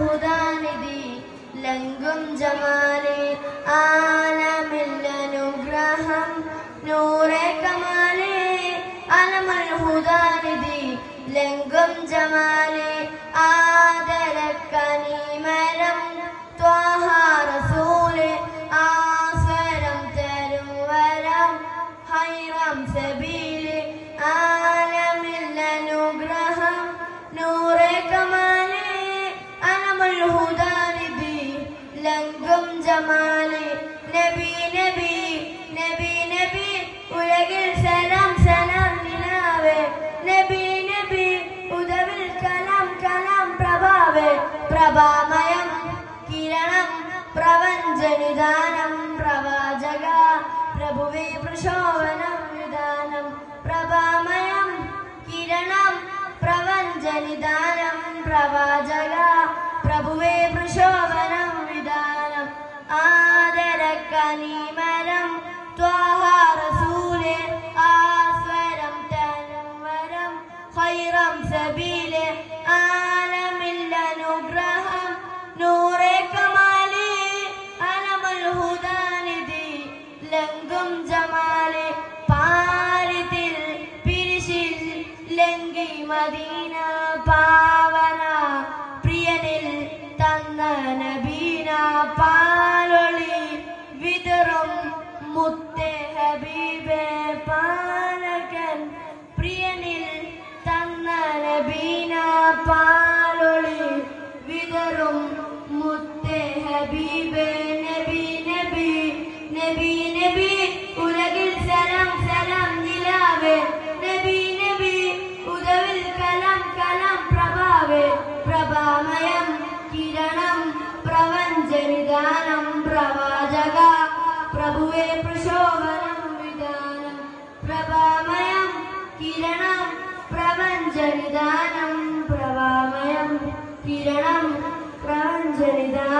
ഹുദാനിധി ലംഘും ജമാലി ആലമില്ലനുഗ്രഹം നൂറെ കമാലി അലമുൽ ഹുദാനിധി ലംഘും ജമാലി ആദരക്കനിമരം ത്വാഹ റസൂല് ആസ്വരം തരുവരം ഹൈറം സബീല് ആലമില്ലനുഗ്രഹം നൂറെ കമാലി അലമുൽ ഹുദാനിധി ലംഘും ജമാലി നബി നബി നബി നബി ഉലകിൽ സലാം സലാം നിലാവേ നബി നബി ഉദവിൽ കലാം കലാം പ്രഭാവേ പ്രഭാമയം കിരണം പ്രപഞ്ചനിദാനം പ്രവാചക പ്രഭുവേ പ്രശോഭനം നിദാനം പ്രഭാമയം കിരണം പ്രപഞ്ചനിദാനം പ്രവാചക പ്രഭുവേ പ്രശോഭനം വിധാനം ആദരക്കനിമരം ത്വാഹ റസൂല് ആസ്വരം തനുവരം ഹൈറം സബീല് ആലമില്ലനുഗ്രഹം നൂറെ കമാലി അലമുൽ ഹുദാനിധി ലംഘും ജമാലി പാരിതിൽ പിരിശിൽ ലംഘി മദീന പാവന പ്രിയനിൽ തന്ന നബീന പാലൊളി വിതറും മുത്തേ ഹബീബേ പാലകൻ പ്രിയനിൽ തന്ന നബീന പാലൊളി വിതറും മുത്തേ ഹബീബേ നബി നബി നബി നബി ഉലകിൽ സലാം സലാം നിലാവേ നബി നബി ഉദവിൽ കലാം കലാം പ്രഭാവേ പ്രഭാമയം കിരണം പ്രപഞ്ചനിദാനം പ്രവാചക പ്രഭുവേ പ്രശോഭനം വിധാനം പ്രഭാമയം കിരണം പ്രപഞ്ചനിദാനം പ്രഭാമയം കിരണം പ്രപഞ്ചനിദാനം